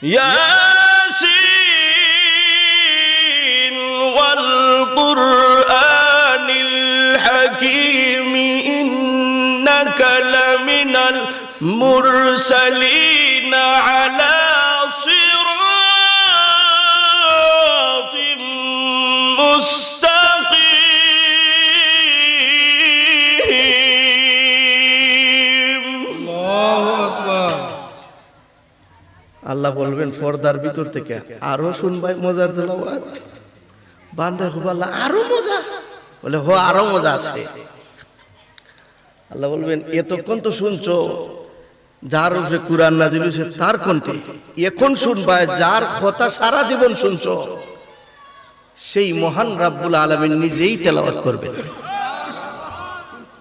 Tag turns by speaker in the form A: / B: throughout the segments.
A: ইয়াসিন ওয়াল কুরআনিল হাকীম ইন্নাকা লামিনাল মুরসালিন আলা সিরাতিম মুস্তাকিম। আল্লাহু আকবার। আল্লাহ বলবেন পর্দার ভিতর থেকে, আরো শুনবাই মজার তেলাওয়াত। বান্দা খুব আল্লাহ আরো মজা, বলে হো আরো মজা আছে। আল্লাহ বলবেন এতক্ষণ তো শুনছো যার উপরে কুরআন নাযিল হয়েছে তার কণ্ঠে, এখন শুনবাই যার কথা সারা জীবন শুনছো সেই মহান রাব্বুল আলামিন নিজেই তেলাওয়াত করবেন।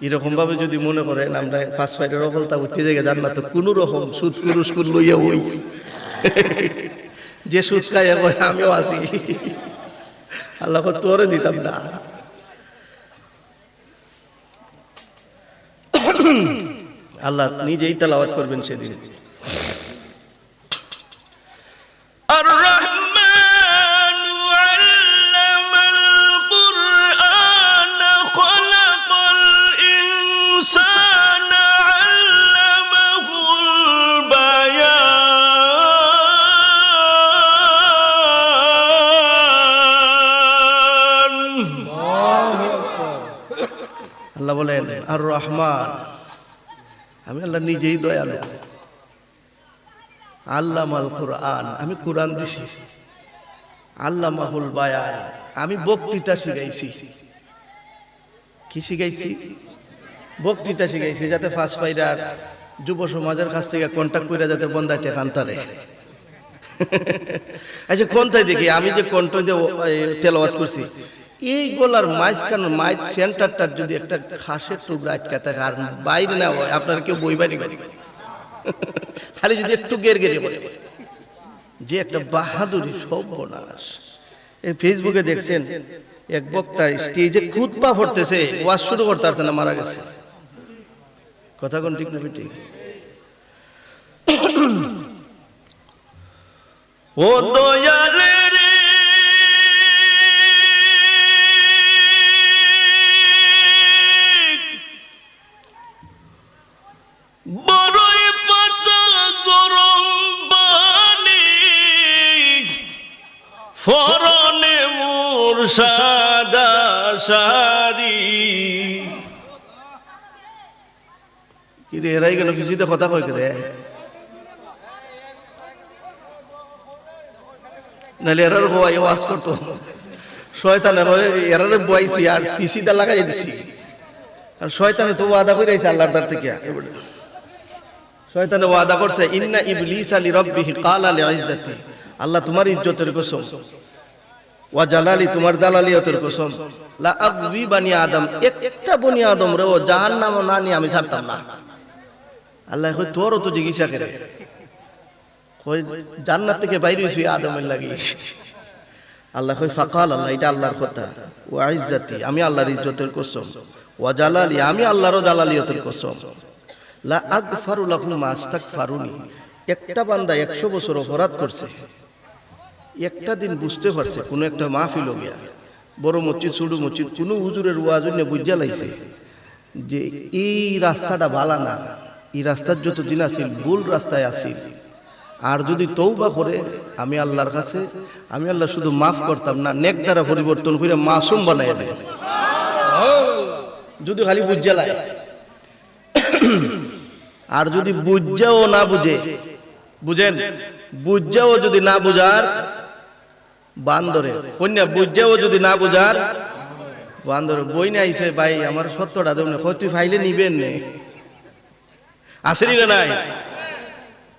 A: এরকম ভাবে যদি মনে করেন আমরা পাঁচ পাইটের অফলতা উঠতে জায়গা জান্নাত, কোন রকম সুদ কুরুস্কুর লইয়া ওই যে সুদ খাইয়া কয় আমিও আছি, আল্লাহ তোরে দিতাম না। আল্লাহ নিজেই তেলাওয়াত করবেন সেদিন। আর রহমান আল্লামাল কুরআন খলাকাল ইনসানা আল্লামাহুল বায়ান। আল্লাহ বলেন আর রহমান, আমি আল্লাহ নিজেই দয়ালু। আল্লামাল কুরআন, আমি কুরআন দিছি। আল্লামাহুল বায়ান, আমি বক্তৃতা শিখাইছি। কি শিখাইছি? বক্তৃতা শিখাইছি, যাতে ফার্স্ট ফাইডার যুব সমাজের কাছ থেকে কন্ট্যাক্ট করে যাতে বন্দায় টেকান্তারে। আচ্ছা কোনটাই দেখি আমি যে কণ্ঠ দিয়ে তেলাওয়াত করছি, এই গলার মাঝখান মাইক সেন্টারটার যদি একটা ঘাসের টুকরা আটকে থাকে আর বাইরে না হয়, আপনার কেউ বই বাড়ি বাড়ি খালি যদি একটু গের গেড়ে পড়ে, যে একটা বাহাদুরি সর্বনাশ। এই ফেসবুকে দেখছেন এক বক্তা স্টেজে খুতবা পড়তেছে, ওয়াজ শুরু করতে পারছে না, মারা গেছে। কথা কোন ঠিক না ঠিক? ও দয়ালে রে বড়ই পাতা গরম পানি ফরনে মোর সাদা শাড়ি। কি রে এরাই কেন ফিসিতে কথা কয় রে? নাহলে এরার বয় ওয়াজ করতো, শয়তানে এরারে বয়াইছি আর ফিসিটা লাগাই দিছি। আর শয়তানে তো ওয়াদা করে আইছে আল্লাহর দর থেকে। শয়তানে ওয়াদা করছে ইন্না ইবলিসা লিরাব্বিহি ক্বালা লিইজ্জাতি, আল্লাহ তোমার ইজ্জতের কসম, ওয়া জালালি তোমার জালালিয়তের কসম, লা আগবি বানি আদম, একটা বনি আদম রে ও জাহান্নামে না নিয়ে আমি ছাড়তাম না। আল্লাহ কই তোরও তো জিজ্ঞাসা করে, কই জান্নাত থেকে বাইরে হইছি আদমের লাগি। আল্লাহ কই ফাকাল, আল্লাহ এটা আল্লাহর কথা, ওয়া ইজ্জাতি আমি আল্লাহর ইজ্জতের কসম, ওয়া জালালি আমি আল্লাহরও জালালিয়তের কসম, লা আগফারু লাকুম মা আস্তাগফারুনি। একটা বান্দা 100 বছর অপরাধ করছে, একটা দিন বুঝতে পারছে কোন একটা মাহফিল গিয়া, বড় মসজিদ ছোট মসজিদ, কোন হুজুরের ওয়াজ নিয়ে বুঝা লাইছে যে এই রাস্তাটা ভালো না, এই রাস্তার যত দিন আছিল ভুল রাস্তায় আছিল, আর যদি তওবা করে আমি আল্লাহর কাছে, আমি আল্লাহ শুধু মাফ করতাম না, নেক দ্বারা পরিবর্তন করে মাসুম বানাইয়া দেয়। যদি খালি বুঝা লাই, আর যদি বুঝাও না বুঝে, বুঝেন বুঝাও যদি না বুঝার বান্দরে কন্যা, বুঝাও যদি না বুঝার বান্দরে। বই না আইছে ভাই আমার 70টা দেব না, তুই ফাইলে নিবেন নে, আসেনি না নাই,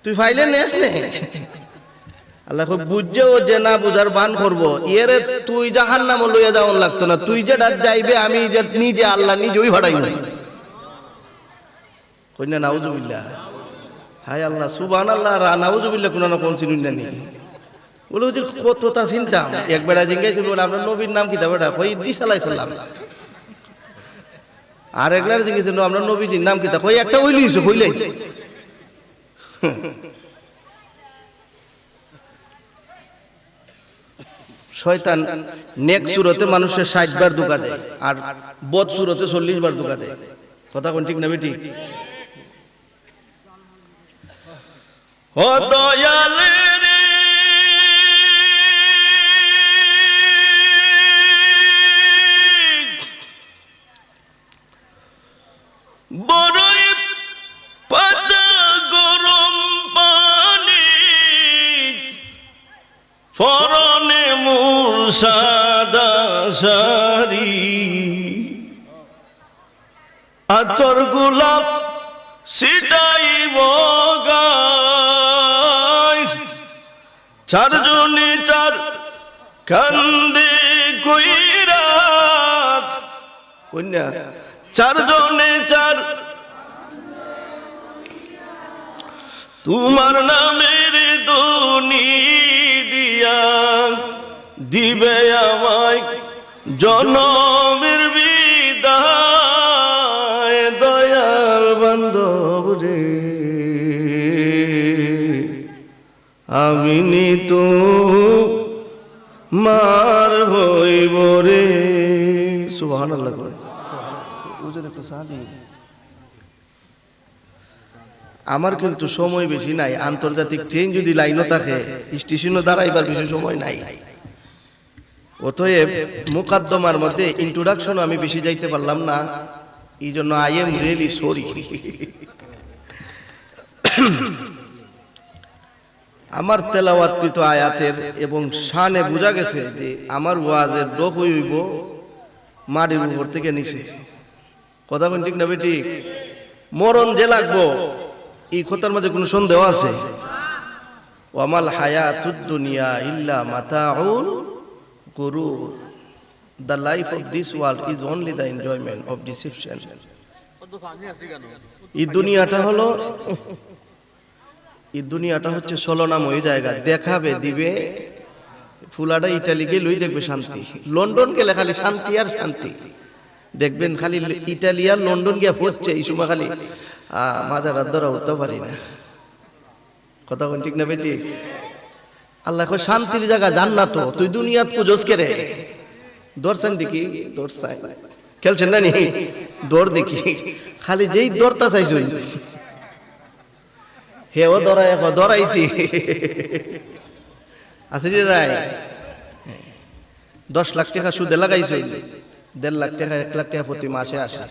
A: তুই ফাইলে নেস নে। আল্লাহ বুঝাও যে না বুঝার বান করবো, এরে তুই জাহান্নামে লইয়া যাওয়ার লাগতো না, তুই যেটা যাইবে আমি যে নিজে আল্লাহ নিজে ওই ভাড়াই নাই। কন্যা নাউজুবিল্লাহ, হায় আল্লাহ সুবহানাল্লাহ, নাউজুবিল্লাহ কোন না কোন চিনুন না নি। বলে হুজুর কতটা চিন্তাম, একবার জিজ্ঞাসা বলে আপনার নবীর নাম কি? বেটা কই ঈসা আলাইহিস সালাম। আর একবার জিজ্ঞাসা আপনার নবীজির নাম কি? কই একটা ওই লইছে কইলে। শয়তান নেক সুরতে মানুষের 60 বার ধোঁকা দেয় আর বদ সুরতে 40 বার ধোঁকা দেয়। কথা কোন ঠিক না বেটি? ও দয়াল রে বড়ই পাতা গরম পানি ফরনে মুসাদা সারি আতর গোলাপ সিটাইব গায় চারজনে চার কান্দে কইরা কন্যা চারজনে চার তোমার নামের দনি দিয়া দিবে আমায় জনমের বিদায় দয়াল বান্ধব রে আমি নিত মার হইব রে। সুবহানাল্লাহ। আমার কিন্তু সময় বেশি নাই, আন্তর্জাতিক ট্রেন যদি লাইনও থাকে স্টেশনও দাঁড়াইবার বেশি সময় নাই। অতএব মুকাদ্দমার মধ্যে ইন্ট্রোডাকশন আমি বেশি যাইতে পারলাম না, এই জন্য আই এম রিয়েলি সরি। আমার তেলাওয়াতকৃত আয়াতের এবং শানে বোঝা গেছে যে আমার ওয়াজের ডক হইব মাটির উপর থেকে নিচে। কথা বল ঠিক না বেটি? মরণ যে লাগবো এই কথার মাঝে কোনো সন্দেহ আছে? ওয়ামাল হায়াতুদ দুনিয়া ইল্লা মাতাউল গুরুর। The life of this world is only the enjoyment of deception. এই দুনিয়াটা হচ্ছে ছলনাময় জায়গা, দেখাবে দিবে ফুলাটা ইটালি গেলে দেখবে শান্তি, লন্ডন গেলে খালি শান্তি আর শান্তি দেখবেন, খালি ইটালি আর লন্ডন গিয়া হচ্ছে এই সময় খালি মাজার দ্বারা উঠতে পারি না। কথা কোন ঠিক না বেটি? আল্লাহ কয় শান্তির জায়গা জান্নাত, তুই দুনিয়াত কুজোস করে দর্শন দেখি দর্শাই খেলছেন না নি দৌড় দেখি, খালি যেই দৌড়তা চাইছো হেও দৌড়াই দৌড়াইছি আছে যে রায় 10 লাখ টাকা সুদে লাগাইছে, 1.5 লাখ টাকা 1 লাখ টাকা প্রতি মাসে আসে,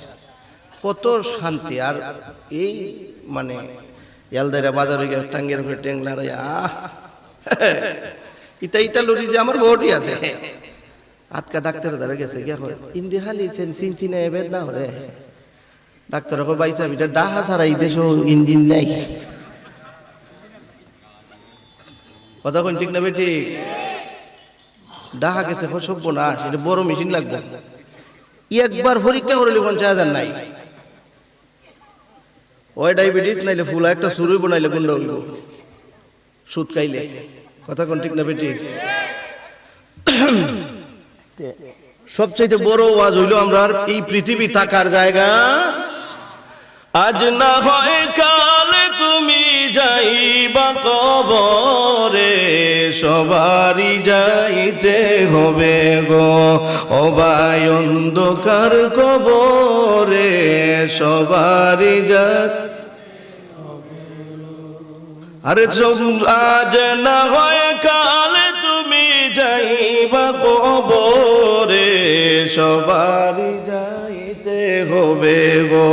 A: কত শান্তি। আর এই মানে এলদাইরা বাজারে গিয়ে টাঙ্গের উপরে টেংলার ইটা লড়ি যে আমার বউটি আছে আজকা ডাক্তারের দ্বারা গেছে গিয়া করে ইন্দি খালি চিনচিনা এবার না হরে ডাক্তার বাইসা বিটা ডাহা ছাড়া এই দেশ ইঞ্জিন নাই। কথা কোন ঠিক না বেটি? ডাহা গেছে সভ্য না, সেটা বড় মেশিন লাগবে, একবার পরীক্ষা করলে 50,000 নাই। ওই ডায়াবেটিস নাইলে ফুলা একটা শুরুই বানাইলে গুন্ডা হইল সুদ খাইলে। কথা কোন ঠিক না বেটি? সবচেয়ে বড় ওয়াজ হইল আমরা এই পৃথিবী থাকার জায়গা, আজ না হয় কাল তুমি যাইবা কবরে, সবারই যাইতে হবে গো অবায় অন্ধকার কবরে, সবারই আরে আজ না হয় কাল তুমি যাইবা কবরে, সবারই যাইতে হবে গো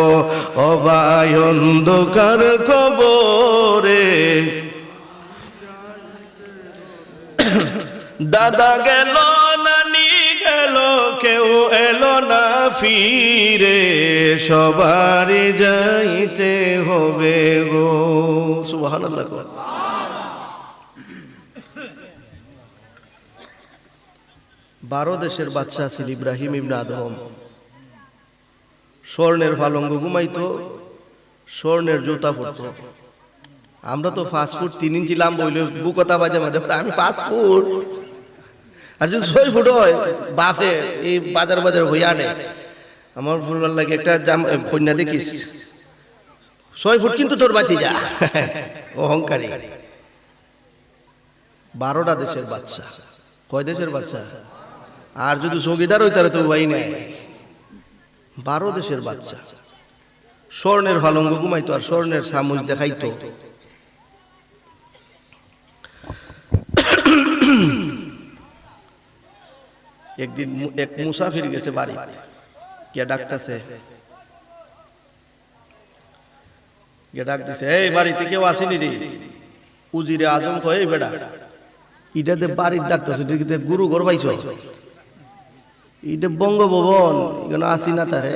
A: অবায় অন্ধকার কবরে। দাদা গেল নানি গেল কেউ এলো না ফিরে, সবারই যাইতে হবে গো। সুবহানাল্লাহ। 12 দেশের বাদশা ছিল ইব্রাহিম ইবনে আদম। স্বর্ণের পালঙ্ক ঘুমাইতো, স্বর্ণের জুতা পরতো। আমরা তো ফাস্টফুড 3 ইঞ্চি লাম্বা হইলে বুকতা বাজে মাঝে আমি ফাস্টফুড, আর যদি 6 ফুট হয় বাফে এই বাজার হইয়া আনে। আমার ফুটবল লাগে একটা কন্যা দেখিস 6 ফুট কিন্তু তোর বাঁচি যা অহংকারী। 12টা দেশের বাদশা, কয় দেশের বাচ্চা? আর যদি চৌকিদার হইতারে তো ভাই নাই, 12 দেশের বাচ্চা। স্বর্ণের ফালঙ্গ ঘুমাইতো আর স্বর্ণের চামচ দেখাইতো। একদিন এক মুসাফির গেছে বাড়ি, গিয়া ডাকতেছে, গিয়া ডাক দিছে, এই বাড়িতে কেউ আসেনি রে? উজিরে আজম কয়, এই বেটা ইটাতে বাড়ির ডাকতেছে, এদিকে গুরু ঘর পাইছ? এটা বঙ্গভবন, এখানে আসি না তারে।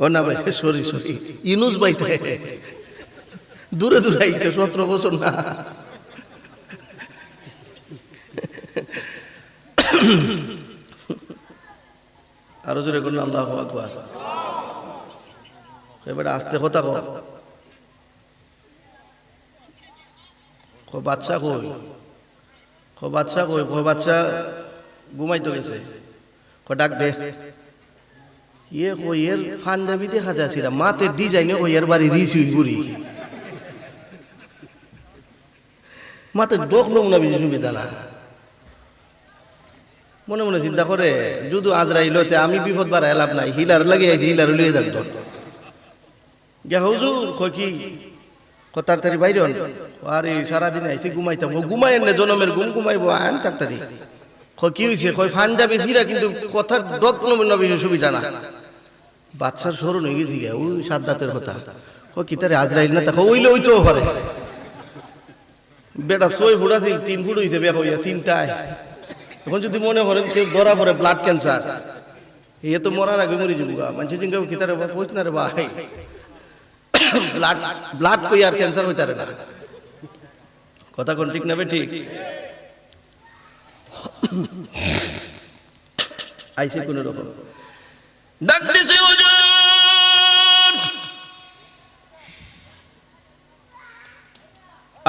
A: ও না ভাই, সরি সরি, ইউনুস বাইতে দূরে দূরে আইছে, 17 বছর না। আরো জোরে করুন আল্লাহু আকবার। এবারে আস্তে কথা কো, বাচ্চা কই? বাচ্চা কই? বাচ্চা ঘুমাইতে গেছে। ডাক দে। ইয়ে কই এর পাঞ্জাবি দেখা যাচ্ছিল, মাতের ডিজাইনে ওই এর বাড়ি রিসুই বুড়ি, মাতে ডোকলো না, বেশি সুবিধা না। মনে মনে চিন্তা করে, যদি আজরাইল হতে আমি বিপদ বাড়াই লাভ নাই, হিলার লাগিয়ে আইছি, হিলার লিয়ে থাকতো। গে হুজুর কই কি তাড়াতাড়ি বাইরে হন। আরে সারাদিন আইসি ঘুমাইতাম। ও ঘুমাই না, জনমের ঘুম ঘুমাইবো, আন তাড়াতাড়ি। কি হয়েছে? কই পাঞ্জাবি ছিঁড়া, কিন্তু কথার ডোকলো না, বেশি সুবিধা না। বাচ্চার স্মরণ হয়ে গেছি গে, ওই সাদ্দাতের কথা। কি তারে আজরাইল না, তা ওইলে ওইতেও পারে। বেটা 6 ফুট আছে, 3 ফুট হয়েছে, বের হইয়া চিন্তায়। এখন যদি মনে করেন কেউ ধরা পড়ে ব্লাড ক্যান্সার, এ তো মরার আগে মরে যাবো। মানুষ চিন্তা কি তারে কইস না রে ভাই, ব্লাড ব্লাড কই আর ক্যান্সার হইতারে না। কথা কোন ঠিক না? ঠিক আইসে কোন রকম ডাক দিছে, হুজুর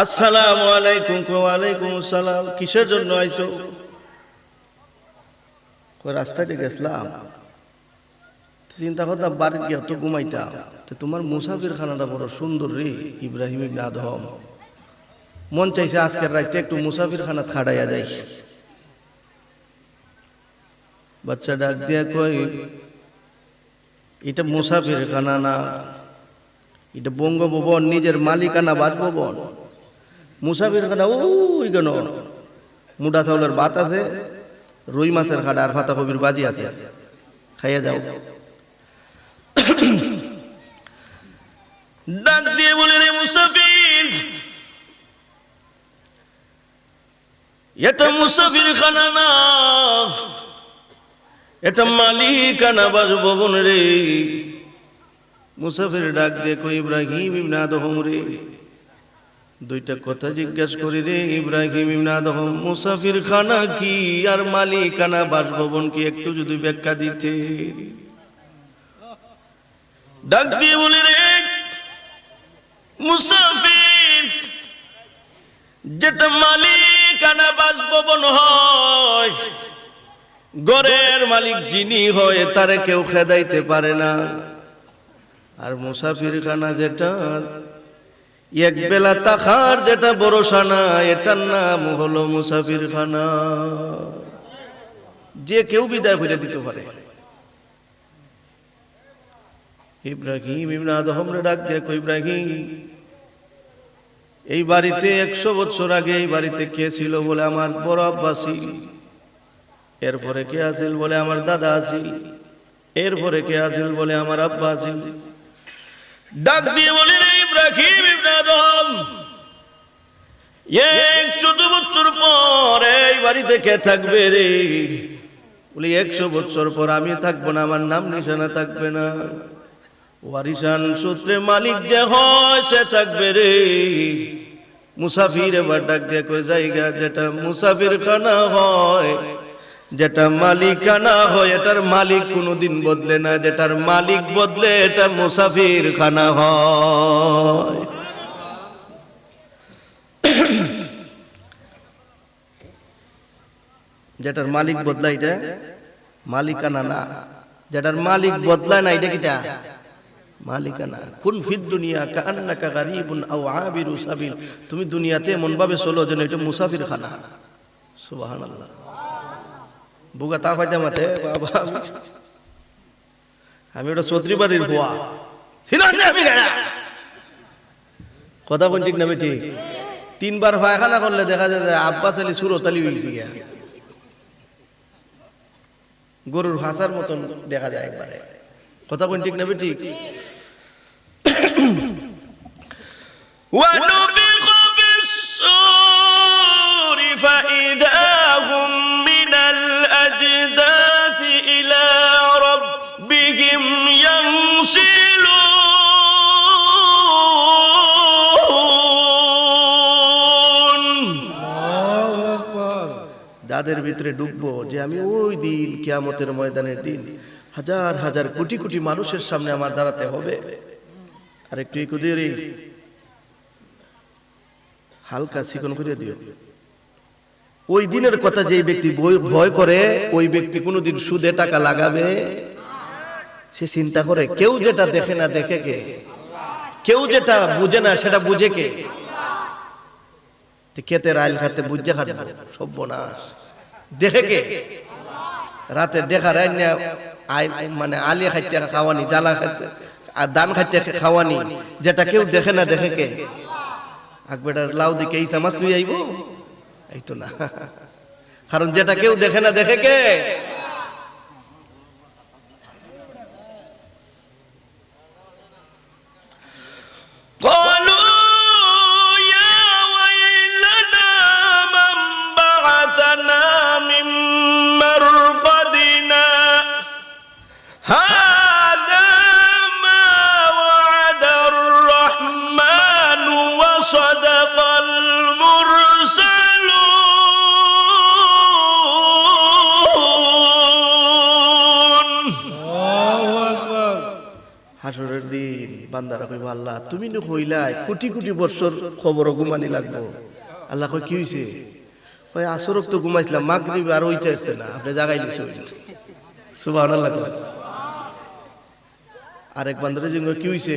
A: আসসালামু আলাইকুম। ওয়া আলাইকুম আসসালাম। কিসের জন্য আইছো? রাস্তায় গেছিলাম, চিন্তা করতাম বাড়িতে গিয়ে তো ঘুমাইতাম, তো তোমার মুসাফির খানাটা বড় সুন্দর রে ইব্রাহিম ইবনে আদম। মন চাইছে আজকের রাতে একটু মুসাফির খানা খাড়াইয়া যাই। বাচ্চা ডাক দিয়া কই, এটা মুসাফির খানা না, এটা বঙ্গভবন, নিজের মালিকানা বাসভবন। মুসাফির খানা ওই কেন, মুডা চাউলের ভাত আছে, রুই মাছের খাড়া আর পাতা কবির বাজি আছে, খাইয়া যাও। ডাক দিয়ে বলে, রে মুসাফির, এটা মুসাফির খানা না, এটা মালিকানা বাসভবন রে। মুসাফির ডাক দিয়ে কই, ইব্রাহিম ইবনে আদম রে, দুইটা কথা জিজ্ঞেস করি রে ইব্রাহিম ইবনে আদম, মুসাফির খানা কি আর মালিকানা বাসভবন কি একটু যদি ব্যাখ্যা দিতে। ডাক দিয়ে বলে, রে মুসাফির, যেটা মালিকানা বাসভবন হয়, ঘরের মালিক যিনি হয় তারে কেউ খেদাইতে পারে না। আর মুসাফির খানা যেটা এক বেলা তাখার যেটা ভরসা না, এটার নাম হলো মুসাফির খানা। যে কেউ বিদায় করে দিতে পারে। ইব্রাহিম ইবনে আদম রে ডাক দিয়ে কই, ইব্রাহিম, এই বাড়িতে 100 বছর আগে এই বাড়িতে কে ছিল? বলে আমার বড় আব্বা ছিল। এরপরে কে আছিল? বলে আমার দাদা আছিল। এরপরে কে আছিল? বলে আমার আব্বা আছিল। ডাক দিয়ে বলে, রে ইব্রাহিম ইবনে আদম, 100 বছর পর এই বাড়িতে কে থাকবে রে? বলে 100 বছর পর আমি থাকবো না, আমার নাম নিশানা থাকবে না। ওয়ারিসান সূত্রে মালিক যে হয় সে থাকবে রে। মুসাফির এবার ডাক দিয়ে কই, জায়গা যেটা মুসাফির খানা হয়, যেটা মালিকানা হয়, এটার মালিক কোনোদিন বদলে না, যেটার মালিক বদলে এটা মুসাফির খানা হয়। যেটার মালিক বদলায় এটা মালিকানা না, যেটার মালিক বদলায় না এটা কিটা মালিকানা। কুন ফিদ দুনিয়া কাআন্নাকা গারিবুন আও আবিরু সাবিল, তুমি দুনিয়াতে এমন ভাবে চলো যেন এটা মুসাফির খানা। সুবহানাল্লাহ। বুগা তা ফাইতে মাতে বাবা, আমি ওটা চৌধুরী বাড়ির ভুয়া কথা কোন ঠিক না ঠিক? 3 বার পায়খানা করলে দেখা যায় যে আব্বাস আলী সুরত আলী হয়েছে গিয়া, গরুর হাসার মতন দেখা যায় একবারে। কথা কোন ঠিক না ঠিক?
B: ونفخ في الصور فإذا هم من الأجداث إلى ربهم ينسلون।
A: যাদের ভিতরে ডুববো যে আমি ওই দিন কিয়ামতের ময়দানের দিন হাজার হাজার কোটি কোটি মানুষের সামনে আমার দাঁড়াতে হবে। আর একটু কুদিয়ে হালকা চিকন করে দিও। ওই দিনের কথা যে ব্যক্তি ভয় করে, ওই ব্যক্তি কোনোদিন সুদে টাকা লাগাবে? সে চিন্তা করে কেউ যেটা দেখে না দেখে কে? কেউ যেটা বুঝে না সেটা বুঝে কে? ক্ষেতের আইল খাতে বুঝে খাটবে সর্বনাশ, দেখে কে? রাতে দেখা রান্না মানে আলিয়া খাইতে খাওয়ানি, জ্বালা খাইতে আর দান খাইতে খাওয়ানি, যেটা কেউ দেখে না দেখে কে? আকবেটার লাউ দিকে এই চামাচ লুই আইব? এই তো না, কারণ যেটা কেউ দেখে না দেখে কে?
B: صدق المرسلون।
A: হাসরের দিন বান্দারা কইব আল্লাহ তুমি নি কইলাই কোটি কোটি বছর খবর ঘুমানি লাগবো। আল্লাহ কই কি হইছে? ওই আসরক তো ঘুমাইছিলাম, মাগরিব আর ওইটা আসছে না, আপনি জাগাই দিছে। সুবহানাল্লাহ। আরেক বান্দারে যে কি হইছে?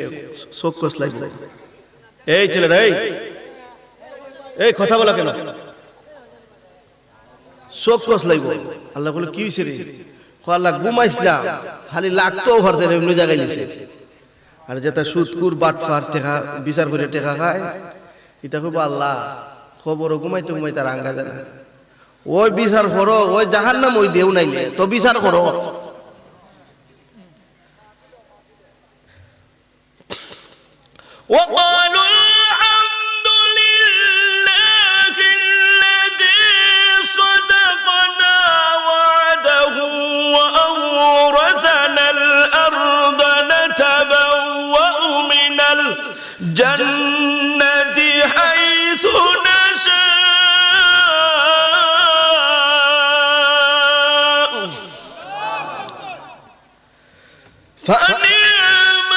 A: চোখ কস লাগবে। এই ছেলেরা, এই কথা বলা কেন? চোখ কস লাগবে। আল্লাহ বলে কি হইছে রে? আল্লাহ ঘুমাইছিলাম, খালি লাগতো ভরতে এমনি জায়গায় দিছে। আর যেটা সুদকুর বাটফার টেকা বিচার করে টেকা খায়, এটা খুব আল্লাহ খবর ঘুমাইতে ঘুমাইতে আর আঙ্গা যায় না। ওই বিচার করো, ওই জাহান্নাম ওই দেও নাইলে তো বিচার করো।
B: وقالوا الحمد لله الذي صدقنا وعده وأورثنا الأرض نتبوأ من الجنة حيث نشاء فنعم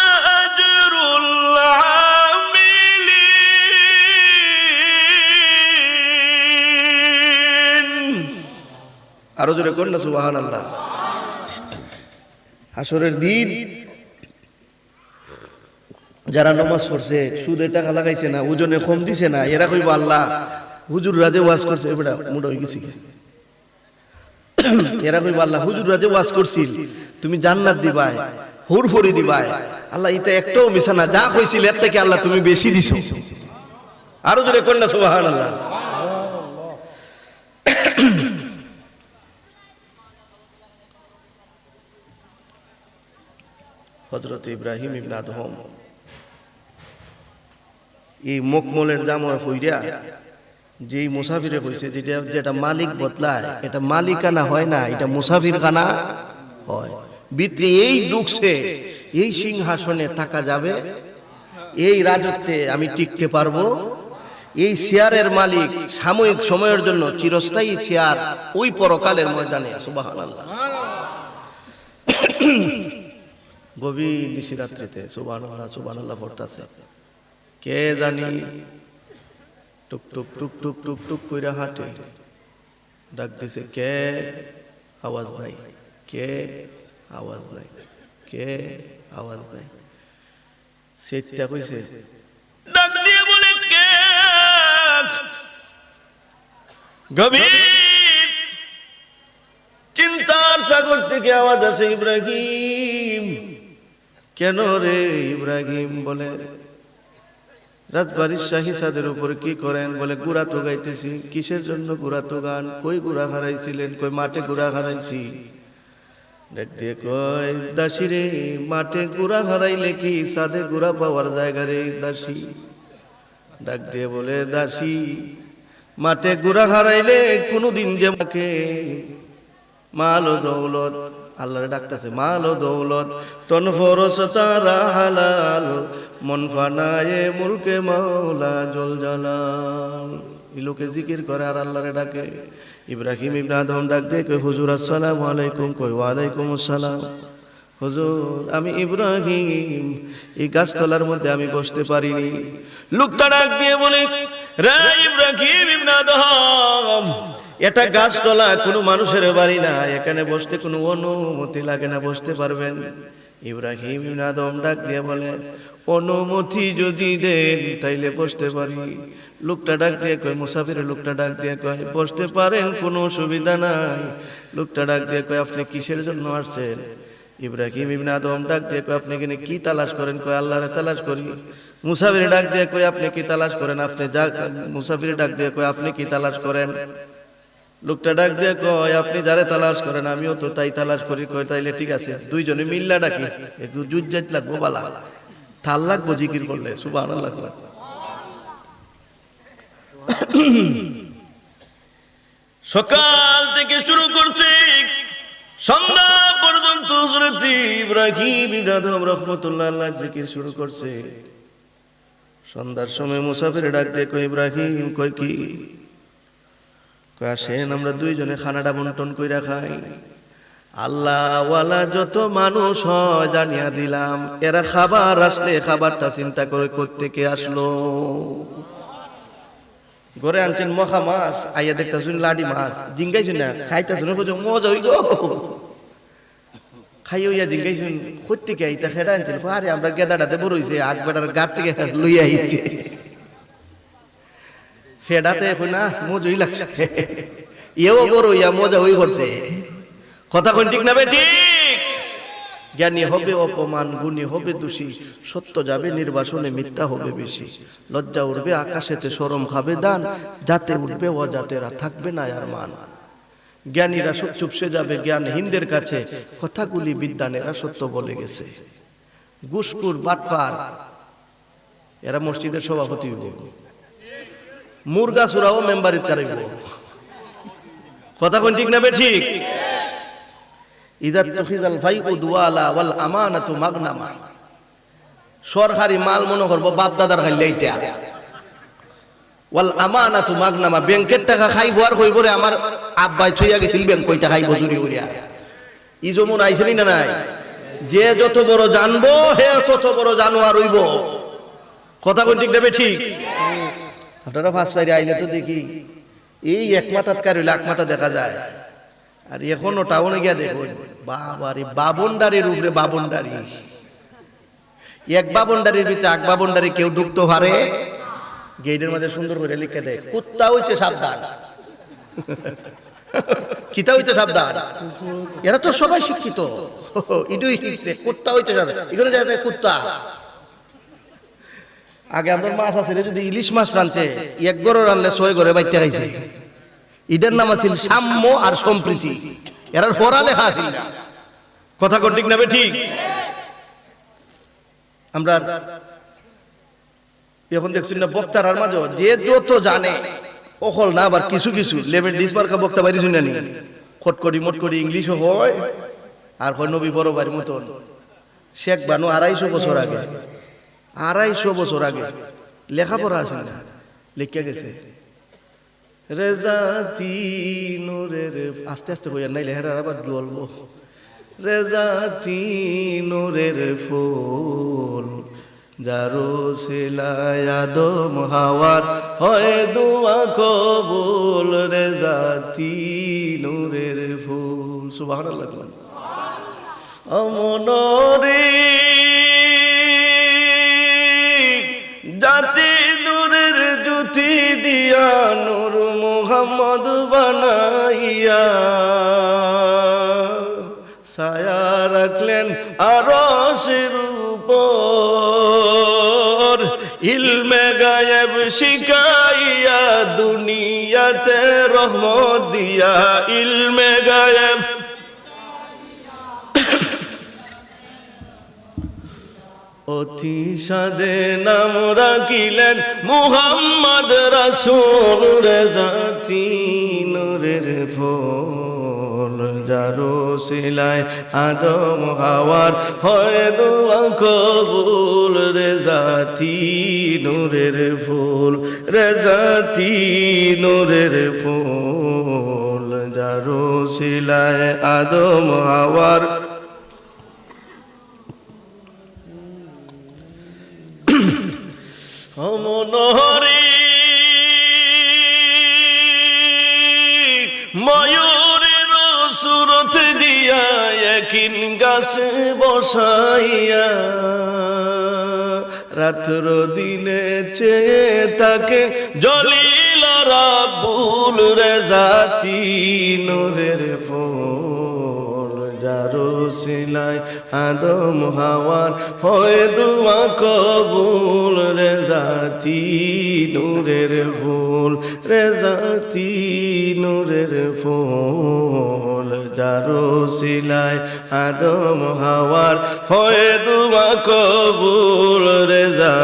B: أجر العاملين।
A: আরো জোরে কোন না সুবহানাল্লাহ। হাসরের দিন যারা নামাজ পড়ছে, সুদে টাকা লাগাইছে না, ওজনে কম দিছে না, এরা কইব আল্লাহ হুজুর রাজে ওয়াজ করছে এবড়া মুড় হয়ে গেছে। এরা কইব আল্লাহ হুজুর রাজে ওয়াজ করছিল, তুমি জান্নাত দিবাই, হুরফুরি দিবাই, আল্লাহ এটা একটাও মিছা না, যা কইছিল এর থেকে আল্লাহ তুমি বেশি দিছো। আরো জোরে কোন না সুবহানাল্লাহ। হযরত ইব্রাহিম ইবনে আদম এই মুকমলের জামা ফইরা যেই মুসাফিরে কইছে যেটা মালিক বদলায়, এটা মালিকানা হয় না, এটা মুসাফিরখানা হয়। ভিতরে এই ঢুকছে, এই সিংহাসনে থাকা যাবে, এই রাজত্বে আমি টিকতে পারবো, এই চেয়ারের মালিক সাময়িক সময়ের জন্য চিরস্থায়ী চেয়ার ওই পরকালের ময়দানে। সুবহানাল্লাহ। গভীর নিশিরাত্রিতে সুবহানাল্লাহ সুবহানাল্লাহ পড়তাছে, কে জানি টুক টুক টুক টুক টুক টুক কইরা হাঁটে, ডাক দিছে, কে? আওয়াজ নাই, কে? আওয়াজ নাই, কে? আওয়াজ নাই। সেটা কইছে,
B: ডাক দিয়ে বলে কে? গভীর
A: থেকে আওয়াজ আসে, ইব্রাহিম। কেন রে ইব্রাহিম? বলে রাজবাড়ির শাহী সাদের উপর কি করেন? বলে গুড়া তো গাইতেছি। কিসের জন্য গুড়া তো গান? কই গুড়া হারাইছিলেন? কই মাঠে গুড়া হারাইছি। দেখ দিয়ে কয়, দাসী রে, মাঠে গুড়া হারাইলে কি সাদে গুড়া পাওয়ার জায়গা রে দাসী? ডাক দিয়ে বলে, দাসী, মাঠে গুড়া হারাইলে কোনদিন যে মাকে মাল ও দৌলত, আল্লাহরে ডাকতেছে, মাল ও দৌলত তন ফরস তারা হালাল, মন ফানায়ে মুলকে মাওলা জল জালাল। এই লোকে জিকির করে আর আল্লাহরে ডাকে। ইব্রাহিম ইবনে আদম ডাক দিয়ে কই, হুজুর আসসালামু আলাইকুম। কই, ওয়ালাইকুম আসসালাম। হুজুর, আমি ইব্রাহিম, এই গাছতলার মধ্যে আমি বসতে পারিনি। লোকটা ডাক দিয়ে বলে, রে ইব্রাহিম ইবনে আদম, এটা গাছতলা, কোনো মানুষের বাড়ি না, এখানে বসতে কোনো অনুমতি লাগে না, বসতে পারবেন। ইব্রাহিম ইবনে আদম ডাক দিয়ে বলে, অনুমতি যদি দেন তাইলে বসতে পারি। লোকটা ডাক দিয়ে কয়, মুসাফিরের লোকটা ডাক দিয়ে কয়, বসতে পারেন, কোনো অসুবিধা নাই। লোকটা ডাক দিয়ে কয়, আপনি কিসের জন্য আসছেন? ইব্রাহিম ইবনে আদম ডাক দিয়ে কয়, আপনি এখানে কি তালাশ করেন? কয়, আল্লাহরে তালাশ করি। মুসাফির ডাক দিয়ে কয়, আপনি কি তালাশ করেন? আপনি যা। মুসাফির ডাক দিয়ে কয়, আপনি কি তালাশ করেন? লোকটা ডাক দিয়ে কয়, আপনি যারে তালাশ করেন আমিও তো তাই তালাশ করি। কয়, তাইলে ঠিক আছে, দুইজনে মিল্লা ডাকি, একটু জুজ্জাত লাগবো, বালা থাল লাগবো জিকির করলে, সুবহানাল্লাহ। সকাল থেকে শুরু করছে, সন্ধ্যা পর্যন্ত হযরত ইব্রাহিম ইবনে আদম রাহমাতুল্লাহ আলাইহি জিকির শুরু করছে। সন্ধ্যার সময় মুসাফির ডাক দিয়ে কয়, ইব্রাহিম। কয়, কি? কয়, আসেন আমরা দুইজনে খানাটা বন্টন কইরা খাই। আল্লাহ ওয়ালা যত মানুষ হয় জানিয়া দিলাম, এরা খাবার আসলে খাবারটা চিন্তা করে কোত্থেকে আসলো। ঘরে আনছেন মখা মাছ, আইয়া দেখতেছুন লাডি মাছ, জিঙ্গাইছুন না, খাইতেছুন, মজা হই গো, খাই হইয়া জিঙ্গাইছুন কোত্থেকে আইতা খেড়া আনছেন। আরে আমরা গেদাটাতে বড় হইছে, আগ বেটার গাড় থেকে লইয়া আইছে, ফেডাতে এখন না মজই লাগছে, এও বড় হইয়া মজা হই করছে। কথা কোন ঠিক না বেঠিক? জ্ঞানী হবে অপমান, গুণী হবে দোষী, সত্য যাবে নির্বাসনে, মিথ্যা হবে বেশি। লজ্জা উঠবে আকাশেতে, শরম খাবে দান, যাতে উঠবে অজাতেরা, থাকবে না আর মান। জ্ঞানীরা সব চুপসে যাবে জ্ঞানহীনদের কাছে, কথাগুলি বিদ্বানেরা সত্য বলে গেছে। ঘুষখোর বাটপার এরা মসজিদের সভাপতি হইব, মুরগা চুরাও মেম্বারিত কারাইব। কথা কোন ঠিক না বেঠিক? ইদা তুখিজাল ফাইউ দুয়ালা ওয়াল আমানাতু মাগনামা। সরকারি মাল মনে করব বাপ দাদার খাইলাইতা, ওয়াল আমানাতু মাগনামা, ব্যাংকের টাকা খাইব আর কইব রে আমার আব্বাই থইয়া গেছিল ব্যাংক কইটা খাইব চুরি করিয়া। ই যেমন আইছেনি না নাই, যে যত বড় জানবো হে তত বড় জানোয়ার হইব। কথা কোন ঠিক না বেঠিক? আপনারা ফাঁস পাইরে আইলে তো দেখি এই এক মাথাত কার হইলে এক মাথা দেখা যায়। আর এখনো টাউনে গিয়া দেখুন, বাবারে বাবনডারির উপরে বাবনডারি, এক বাবনডারির ভিতরে এক বাবনডারি কেউ ঢুকতে পারে। গেটের মধ্যে সুন্দর করে লিখে দেয়, কুত্তা হইতে সাবধান, কিতা হইতে সাবধান। এরা তো সবাই শিক্ষিত, ইডুই শিখছে, কুত্তা হইতে সাবধান, এখানে যায় কুত্তা। আগে আমরা মাছ আছে, যদি ইলিশ মাছ রাঁধছে এক গড়ে রানলে 6 ঘরে বাইতে খাইছে। ঈদের নাম আছে সাম্য আর সম্প্রীতি, এরা পড়ালেখা আছে না। কথা কোন ঠিক না ঠিক? আমরা এখন দেখছি না বক্তার মাঝে যে যত জানে অকল না, আবার কিছু কিছু লেভেল ডিসমার্কা বক্তা বাইরে শুনে নি, খটকটি মটকটি ইংলিশও হয় আর হয় নবী বড় বাড়ির মতন। শেখ বানু 250 বছর আগে, 250 বছর আগে লেখাপড়া আছে না, লিখে গেছে রেজাতি নূরের, আস্তে আস্তে হইয়া নাই লেহার আবার বলবো, রেজাতি নূরের ফুল যারো সিলায় আদম হাওয়ার হয় দোয়া কবুল, রেজাতি নূরের ফুল। সুবহানাল্লাহ। অমনরে জাতি নূরের জ্যোতি দিয়া নূর মুহাম্মদ বানাইয়া, ছায়া রাখলেন আরশের উপর, ইলমে গায়েব শিখাইয়া দুনিয়াতে রহমত দিয়া, ইলমে গায়েব অতি সাদে নাম রাখিলেন মুহাম্মদ রাসূল, জাতি নূরের ফুল, যারো সিলায় আদম হাওয়ার হয় দোয়া কবুল, রে জাতি নূরের ফুল, রে জাতি নূরের ফুল, যারো সিলায় আদম হাওয়ার মনোহরি ময়ূরের সুরত দিয়া একিন গাছে বসাইয়া, রাত্র দিনে চেয়ে তাকে জলিল রাব্বুল, রে জাতি নূরের ফুল, যারো সিলায় আদম হাওয়ার হয় দোয়া কবুল, রে জাতি নূরের ফুল, রে জাতি নূরের ফুল, যারো সিলায় আদম হাওয়ার হয় দোয়া কবুল, রে যা।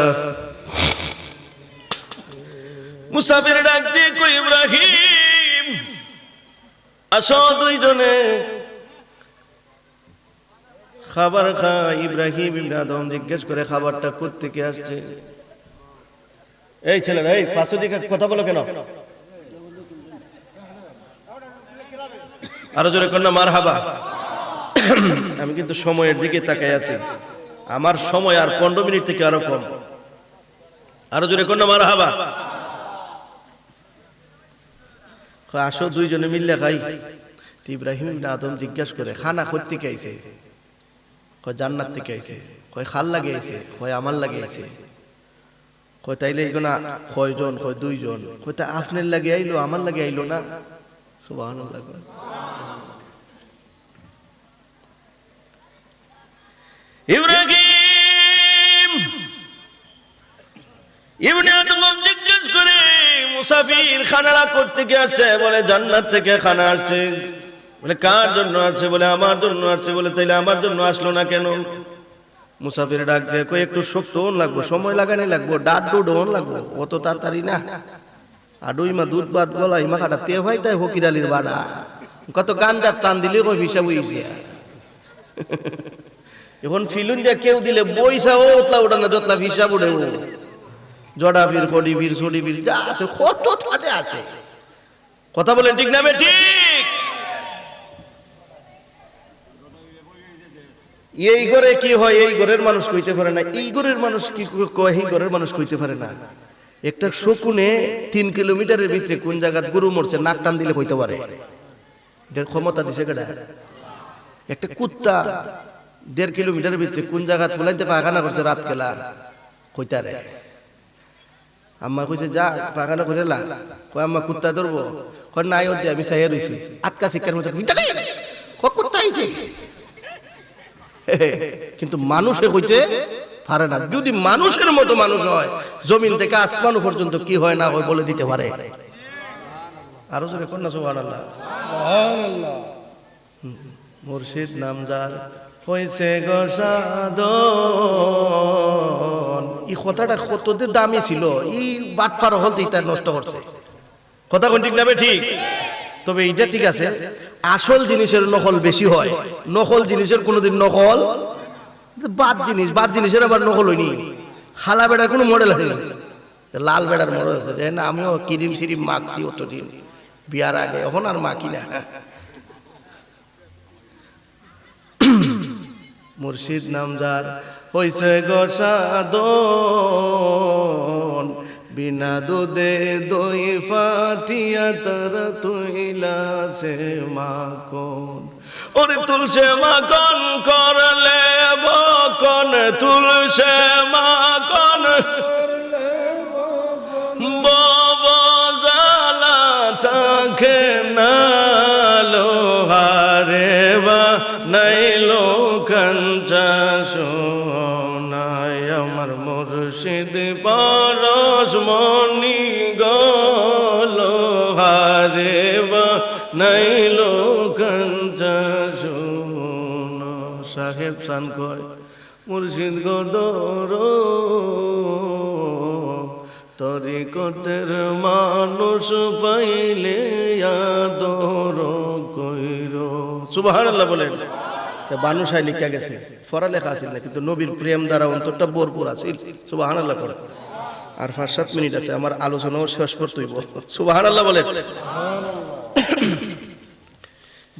A: মুসাফির ডাক দিয়ে কই ইব্রাহিম আসো দুইজনে খাবার খা। ইব্রাহিম ইবনে আদম জিজ্ঞেস করে খাবারটা কোত্থেকে আসছে? এই ছেলেরা, এই পাশে দিকে কথা বলো কেন? আরো জোরে কন্যা মারহাবা। আমি কিন্তু সময়ের দিকে তাকাই আছি, আমার সময় আর 15 মিনিট থেকে আরো কম। আরো জোরে কন্যা মারহাবা। আসো দুইজনে মিললে খাই। ইব্রাহিম ইবনে আদম জিজ্ঞাসা করে খানা কোত্থেকে আইছে? কয় জান্নাত থেকে আইছে। কয় খাল লাগে আইছে? কয় আমার লাগে আইছে। কয় তাইলে এইগুনা কয়জন? কয় দুইজন। কয় তা আপনার লাগে আইলো, আমার লাগে আইলো না? সুবহানাল্লাহ। ইব্রাহিম ইবনে আদম জিজ্ঞেস করে মুসাফির খানাটা করতে কি আসছে? বলে জান্নাত থেকে খানা আসছে। বলে কার জন্য আসছে? বলে আমার জন্য আসছে। বলে তাইলে আমার জন্য আসলো না কেন? মুসাফির ডাক দিয়ে কই একটু শক্ত হন লাগবো, সময় লাগানি লাগবো, ডাট ডুড হন লাগবো, অত তাড়াতাড়ি না। আডুই মা দুধ ভাত গলা ইমা খাটা তে ভাই তাই ফকির আলীর বাড়া কত গাঞ্জার টান দিলে কই হিসাব হইছে। এখন ফিলুন দিয়া কেউ দিলে বইসা ওতলা ওটা না যতলা হিসাব উঠে ও জড়া ফির খড়ি ফির ছড়ি ফির যা আছে কত ঠাতে আছে। কথা বলেন ঠিক না? ঠিক। এই ঘরে কি হয় এই ঘরের মানুষ কইতে পারে না, এই ঘরের মানুষ কি কয় এই ঘরের মানুষ কইতে পারে না। একটা শকুনে 3 কিলোমিটারের ভিতরে কোন জায়গা গরু মরছে নাক টান দিলে কইতে পারে। এটার ক্ষমতা দিছে কেডা? একটা কুত্তা 1.5 কিলোমিটারের ভিতরে কোন জায়গা ফুলাইতে পায়খানা করছে রাত কেলা কইতারে। আম্মা কইছে যা পায়খানা করে লা। কয় আম্মা কুত্তা ধরবো? কয় নাই ওতে আমি চাইয়া রইছি। আটকা শিক্ষার মতো কুত্তা আইছে। কিন্তু মানুষে কইতে পারে না। যদি মানুষের মতো মানুষ হয় জমিন থেকে আসমান পর্যন্ত কি হয় না হয় বলে দিতে পারে। আরো জোরে কন্যা সুবহানাল্লাহ। সুবহানাল্লাহ। মুর্শিদ নামজার হইছে গো সাধন। এই কথাটা কতদের দামি ছিল, এই বাটপার হলতে এটা নষ্ট করছে। কথা কোন ঠিক না? ঠিক। তবে এইটা ঠিক আছে, আসল জিনিসের নকল বেশি হয়। নকল জিনিসের কোনোদিন নকল বাদ জিনিসের আবার নকল হয়নি। খালা বেড়ার কোনো মডেল আছে না, লাল বেড়ার মডেল আছে না। আমিও ক্রিম সিরিম মাখছি অতদিন বিয়ার আগে, এখন আর মাখি না। মুর্শিদ নামজার হইছে গো সাধন। বিনা দুধে দই ফাটিয়া তার তুইলা সে মাখন। ওরে তুলসে মাখন করলে বকন, তুলসে মাখন বব জ্বালা থাকে না লোহারে বা নাইলো কাঞ্চা সোনায় আমার মুর্শিদ পরশ মনি গলো হারে বা নাইলো কাঞ্চা সোনা। সাহেব সান কয় মুর্শিদ গদর তরিকতের মানুষ পাইলে আদর কইর। সুবহানাল্লাহ বলেন। বানুশাই লিখা গেছে, পড়ালেখা আছিল না, কিন্তু নবীর প্রেম দ্বারা অন্তরটা ভরপুর আছিল। সুবহানাল্লাহ করে। আর 5-7 মিনিট আছে, আমার আলোচনাও শেষ করতে হইব। সুবহানাল্লাহ বলেন।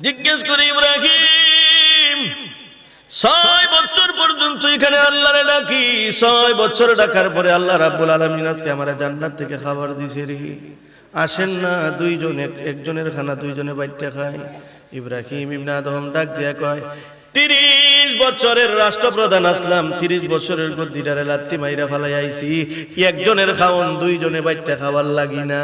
A: জিজ্ঞেস করে ইব্রাহিম 6 বছর পর্যন্ত এখানে আল্লাহরে ডাকি, 6 বছর ডাকার পরে আল্লাহ রাব্বুল আলামিন আজকে আমারে জান্নাত থেকে খাবার দিছে রে। আসেন না দুইজনে, একজনের খানা দুইজনে বাইটটা খায়। ইব্রাহিম ইবনে আদম ডাক দিয়া কয় 30 বছরের রাষ্ট্রপ্রধান আসলাম, 30 বছরের গদ্দিটারে লাত্তি মাইরা ফালাই আইছি, একজনের খাওন দুইজনে বাইটটা খাবার লাগি না।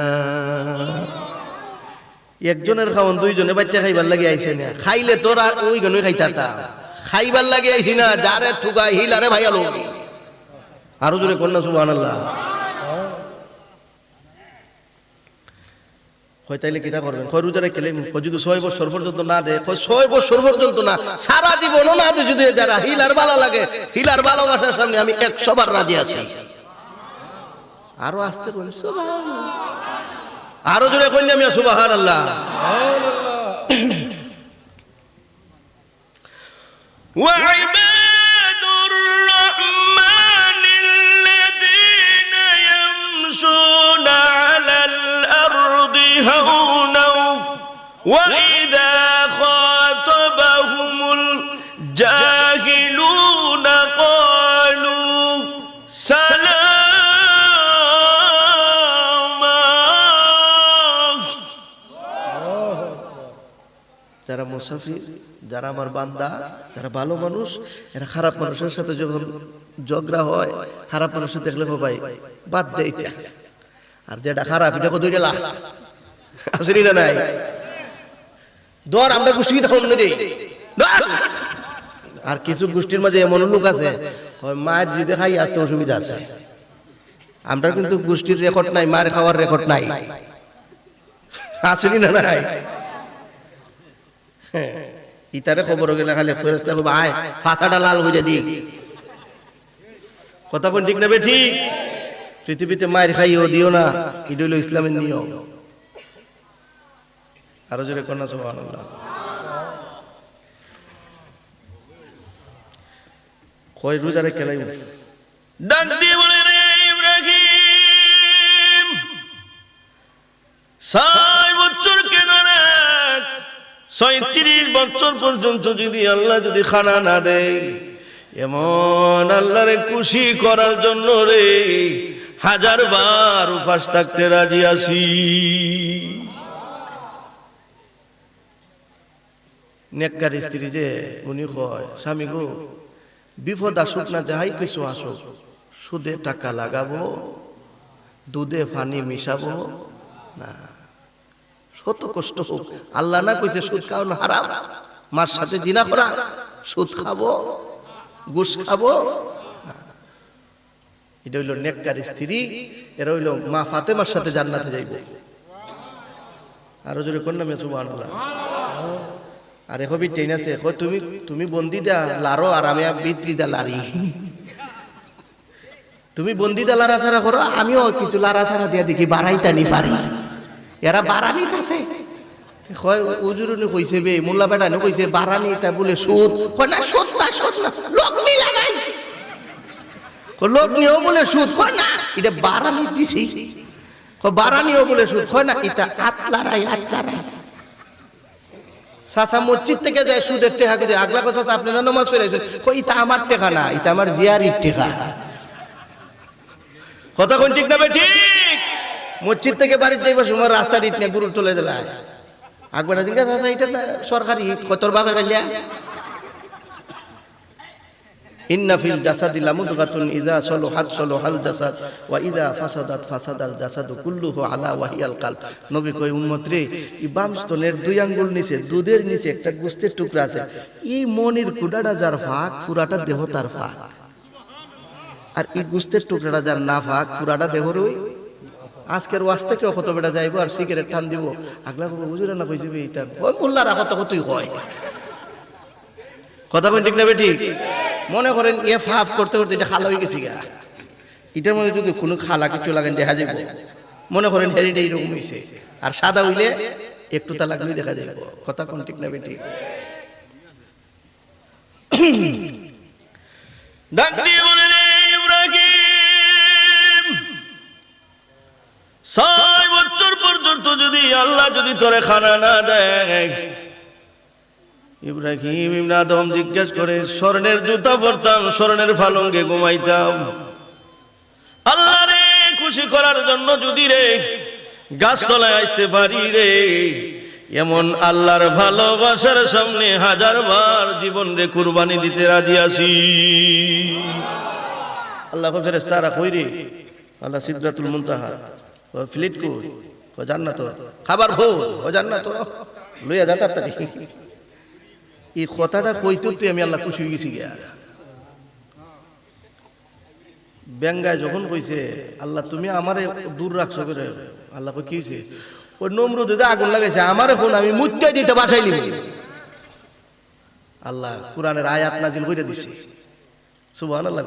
A: একজনের খাওন দুইজনে বাইটটা খাইবার লাগি আইছে না, খাইলে তোরা ওই গনে খাইতাতা, খাইবার লাগে আইছি না, যারে ঠুকা হিলারে ভাইয়ালো। আরো জোরে কন্যা সুবহানাল্লাহ। কয় তাইলে কিতা করবেন? কয় রোজা রাখলে যদি 6 বছর পর্যন্ত না দেয়, কয় 6 বছর পর্যন্ত না, সারা জীবনও না দেয়। যদি যারা হিলার ভালো লাগে, হিলার ভালোবাসার সামনে আমি 100 বার রাজি আছি। আরো আসতে কোন সুবহানাল্লাহ, আরো জোরে কইলে আমি সুবহানাল্লাহ। وعباد الرحمن الذين يمشون على الأرض هونا وإذا خاطبهم الجاهلون قالوا سلاما। যারা মুসাফির, যারা আমার বান্দা, যারা ভালো মানুষ, এরা খারাপ মানুষের সাথে যখন ঝগড়া হয়, খারাপ মানুষের দেখলে ভাই বাদ দেয়। আর যেটা খারাপ এটা কত গেলা আসেনি না নাই ধর আমরা গোষ্ঠী তখন নেই। আর কিছু গোষ্ঠীর মাঝে এমন লোক আছে মায়ের যদি খাই আসতে অসুবিধা আছে। আমরা কিন্তু গোষ্ঠীর রেকর্ড নাই, মায়ের খাওয়ার রেকর্ড নাই, আসেনি না নাই। ইতারে খবর গেলে খালি ফেরেশতা কইবা আয় ফাছাটা লাল হয়ে দি। কথা কোন ঠিক না বে ঠিক? পৃথিবীতে মায়ের খাইও দিও না, এটা হলো ইসলামের নিয়ম। আরো জোরে কন্যা সুবহানাল্লাহ। কয় রোজারে কেলাই ডাক দিয়ে বলে রে ইব্রাহিম 6 বছর কেন রে? 37 বছর পর্যন্ত যদি আল্লাহ যদি খানা না দেয়, এমন আল্লাহরে খুশি করার জন্য রে 1000 বার উপাস থাকতে রাজি আছি। নেককার স্ত্রী যে উনি কয় স্বামী গো বিপদ আসুক না যাই কিছু আসুক, সুদে টাকা লাগাবো, দুধে পানি মিশাবো না, কত কষ্ট হোক, আল্লাহ না কইছে সুদ খাও না হারাম, মার সাথে জিনা করা, সুদ খাবো, ঘুষ খাবো। এটা হইল নেককার স্ত্রী, এরা হইল মা ফাতেমার সাথে জান্নাতে যাইব। আরো জোরে কোন নামে সুবহানাল্লাহ। আরে হবি টেন আছে তুমি তুমি বন্দি দা লারো আর আমি বিত্রি দা লারি। তুমি বন্দি দা লারা ছাড়া করো, আমিও কিছু লারা ছাড়া দিয়া দেখি বাড়াইতানি পারি। এরা বারানি আছে কয় উজুরনি কইছে বে মোল্লা বেটানি কইছে বারানি তা বলে সুদ কয় না, সুদ না সুদ না লগ্নি লাগাই, কয় লগ্নিও বলে সুদ, কয় না এটা বারানি দিছি, কয় বারানিও বলে সুদ, কয় না এটা আতলারাই আতলারাই। সাসা মসজিদ থেকে যায় সুদের টেকা কে আগলা কথা আপনি না নামাজ পড়াইছেন, কই এটা আমার টেকা না, এটা আমার জিয়ারির টেকা। কথা কোন ঠিক না ভাই ঠিক? মসজিদ থেকে বাড়িতে যাইবার সময় রাস্তা দিত না, গরুর চলে দিলা আকবার দিন এটা সরকারি কতর বাপের গালিয়া ইন্না ফিল জাসাদি লামুদগাতুন ইযা সালুহাত সালুহাল জাসাদ ওয়া ইযা ফাসাদাত ফাসাদাল জাসাদু কুল্লুহু আলা ওয়াহিয়াল কালব। নবী কই উম্মত রে, এই বাম স্তনের দুই আঙ্গুল নিচে দুধের নিচে একটা গোশতের টুকরা আছে, এই মনের কুড়াটা যার ফাঁক পুরাটা দেহ তার ফাঁক, আর এই গোশতের টুকরাটা যার না ফাঁক পুরাটা দেহর ওই। আজকের ওয়াজ থেকে কত বেটা যাইবো আর সিগারেট টান দিব, আগলা করবো বুঝলে না কইছে এইটা ওই মোল্লারা কত কতই হয়, কথা কই ঠিক না বেটি? মনে করেন এ ফাফ করতে করতে এটা খালা হয়ে গেছি গা, এটার মধ্যে যদি কোনো খালা কিছু লাগান দেখা যাবে, মনে করেন হেরিটা এইরকম হয়েছে, আর সাদা হইলে একটু তা লাগলেই দেখা যাবে, কথা কোন ঠিক না বেটি?
B: ডাক দিয়ে বলেন, ইব্রাহিম 6 বছর পর্যন্ত যদি আল্লাহ যদি তোরে খানা না দেয়,
A: ইব্রাহিম ইবনে আদম জিজ্ঞেস করে, স্বর্ণের জুতা পরতাম, স্বর্ণের ফালঙ্গে ঘুমাইতাম,
B: আল্লাহ রে খুশি করার জন্য যদি রে গাছতলায় আসতে পারি রে,
A: এমন আল্লাহর ভালোবাসার সামনে 1000 বার জীবন রে কুরবানি দিতে রাজি আছি। আল্লাহ ফেরেশতারা কই রে, আল্লাহ সিদরাতুল মুনতাহা ও ফ্লিট কই ও জান্নাত খাবার ভো ও জান্নাত লইয়া যা তাড়াতাড়ি। এই কথাটা কইতে তুই আমি আল্লাহ খুশি হয়ে গেছি গিয়া। বেঙ্গায় যখন কইছে আল্লাহ তুমি আমারে দূর রাখছো করে, আল্লাহ কই কি হইছে, ওই নমরুদে আগুন লাগাইছে আমারে ফোন আমি মুত্তাই দিতে বাসাইলি। আল্লাহ কোরআনের আয়াত নাজিল কইরা দিছে, সুবহানাল্লাহ।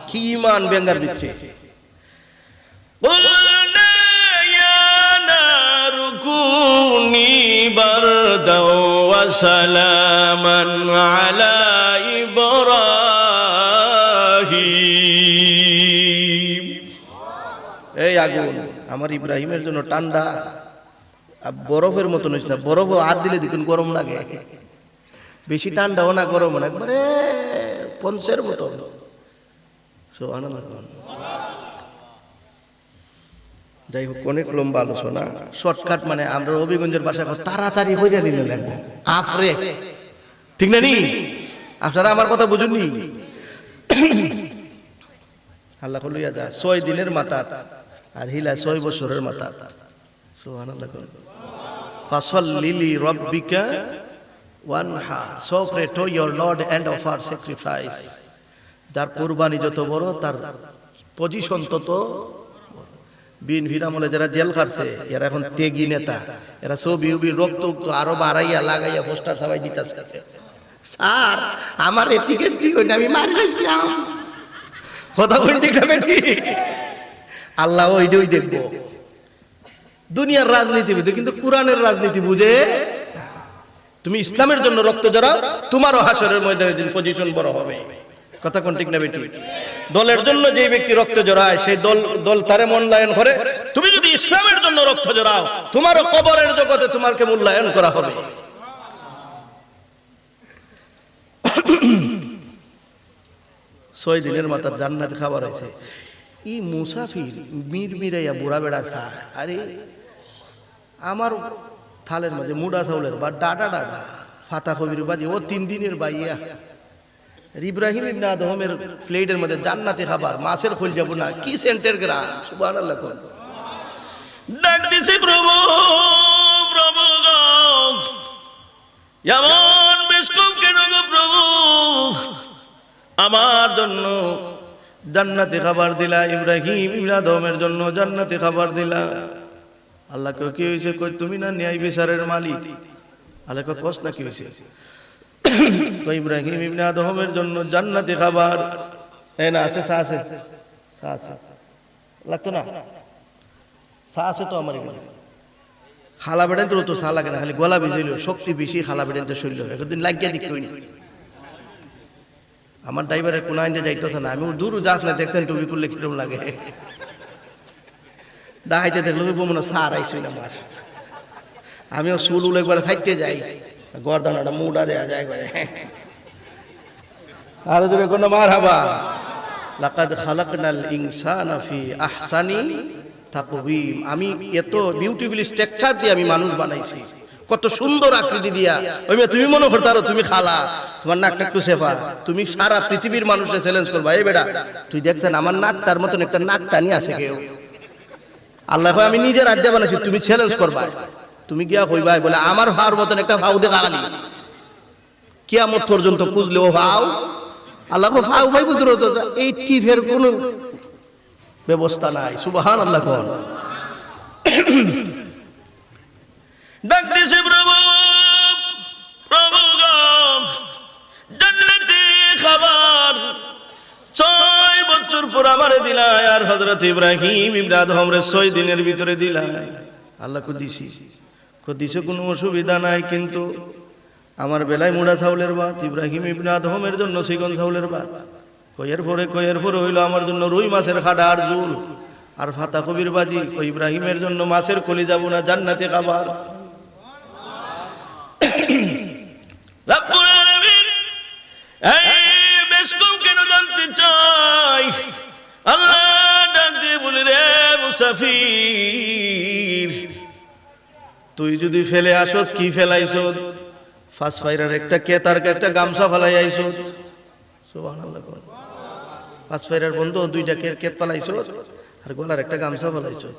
A: কি ঈমান বেঙ্গার ভিতরে।
B: قلنا يا نار كوني بردا وسلاما على إبراهيم।
A: এই আগুন আমার ইব্রাহিমের জন্য ঠান্ডা, বরফের মতন হইছে না, বরফ হাত দিলে দেখুন গরম লাগে, বেশি ঠান্ডাও না গরম না, একবারে পঞ্চের মতন। সুবহানাল্লাহ। যাই হোক, অনেক লম্বা আলোচনা, শর্টকাট মানে আমরা হবিগঞ্জের ভাষায় তাড়াতাড়ি হইয়া নিলে লাগবে আফরে, ঠিক না নি? আপনারা আমার কথা বুঝুননি? আল্লাহ লইয়া যা 6 দিনের মাথা আর হিলা 6 বছরের মাথা। সুবহানাল্লাহ। ফাসাল্লি লিরাব্বিকা ওয়ানহার, so pray to your lord and offer sacrifice. যার কুরবানি যত বড় তার পজিশন তত। বিএনপির আমলে যারা জেল খাটছে এরা এখন তেগি নেতা, এরা ছবি উবি রক্ত আরো বাড়াইয়া লাগাইয়া পোস্টার সবাই দিতেছে, স্যার আমার এই টিকেট কি হইনি আমি মারি গেছিলাম, কথা বলি ঠিক না বেটি? আল্লাহ ওইটাই দেখবো। দুনিয়ার রাজনীতিবিদ কিন্তু কোরআনের রাজনীতি বুঝে। তুমি ইসলামের জন্য রক্ত জড়াও, তোমারও হাসরের ময়দানে দিন পজিশন বড় হবে, কথা কোন ঠিক না বেটি? দলের জন্য যে ব্যক্তি রক্ত জড়ায় সেই দল তারে মূল্যায়ন করে। তুমি যদি ইসলামের জন্য রক্ত জড়াও, তোমারও কবরের জগতে তোমাকে মূল্যায়ন করা হবে। 6 দিনের মাথার জান্নাত খাবার আছে। এই মুসাফির মিরমিরাইয়া বুড়া বেড়া চায়, আরে আমার থালের মধ্যে মুড়া চাউলের বা ডাডা ডাডা ফাতা কবির বাজি ও 3 দিনের বাইয়া। ইব্রাহিম ইবনে আদমের প্লেটের মধ্যে জান্নাতি খাবার, মাছের খোল যাব না, কি সেন্টের গ্রাম। সুবহানাল্লাহ।
B: ডাক দিছে প্রভু, প্রভু গো, এমন বেশ কম কেন গো প্রভু,
A: আমার জন্য জান্নাতি খাবার দিলা, ইব্রাহিম ইবনে আদমের জন্য জান্নাতি খাবার দিলা। আল্লাহ কই কি হইছে? কই তুমি না ন্যায় বিচারের মালিক। আল্লাহ কই কস না কি হইছে? তো ইব্রাহিম ইবনে আদমের জন্য জান্নাতি খাবার না আছে, চা আছে, চা আছে, লাগতো না? চা আছে তো আমার এখানে। খালা বেড়ান তো চা লাগে না, খালি গলা ভিজাইল, শক্তি বেশি, খালা বেড়ান তো শরীর একদিন লাগিয়ে দিক কই। আমার ড্রাইভারের কোন আইন যাইতেছে না, আমি দূর যাস না, দেখছেন টুপি করলে কিরম লাগে, দাহাইতে দেখলো মনে সার আইসই না আমার। আমিও চুল উল একবার সাইডে যাই, গর্দানাটা মুডা দেয়া যায় করে। আর জোরে কোন মারহাবা। লাকাদ খালাকনাল ইনসানা ফি আহসানি তাকওয়িম। আমি এত বিউটিফুল স্ট্রাকচার দিয়ে আমি মানুষ বানাইছি, কত সুন্দর আকৃতি দিয়া, ওই মেয়ে তুমি মনে করতে পারো তুমি খালা, তোমার নাকটা একটু সেফা, তুমি সারা পৃথিবীর মানুষের চ্যালেঞ্জ করবা, এই বেটা তুই দেখছেন আমার নাক তার মতন একটা নাক টানি আছে কেউ? আল্লাহ কয় আমি নিজের রাজ্যে বানাইছি, তুমি চ্যালেঞ্জ করবা, তুমি গিয়া কইবা বলে আমার ভাওর মতন একটা ভাও দেখা গালি কিয়ামত পর্যন্ত খুঁজলে ও ভাও। আল্লাহ কয় ভাও ভাই বুঝলো তো, এই টিফের কোনো ব্যবস্থা নাই। সুবহানাল্লাহ কোন
B: ডাক দিছে প্রভু, প্রভু গো, জান্নাতে খাবার 6 বছর পর আমারে দিলাই, আর হযরত ইব্রাহিম ইবনে আদম রে 6 দিনের ভিতরে দিলাই।
A: আল্লাহ কো দিছে কোনো অসুবিধা নাই, কিন্তু আমার বেলায় মুড়া চাউলের ভাত, ইব্রাহিম ইবনে আদমের জন্য সিগন চাউলের ভাত। কয়ের পরে হইলো আমার জন্য রুই মাছের খাডা আর ঝোল আর ফাতা কবির বাজি। ইব্রাহিমের জন্য মাছের কলিজা বোনা জান্নাতে খাবার।
B: রব্বুল আলামিন এই বেশ কম কেন জানতে চাই। আল্লাহ ডাক দিয়ে বলে, রে মুসাফির,
A: তুই যদি ফেলে আসত কি ফেলাইছত? ফাঁস ফাইরার একটা কেতার একটা গামছা ফেলাই আইছত। সুবহানাল্লাহ। ফাঁস ফাইরার বন্ধু 2টা কেত ফেলাইছত আর গলার একটা গামছা ফেলাইছত।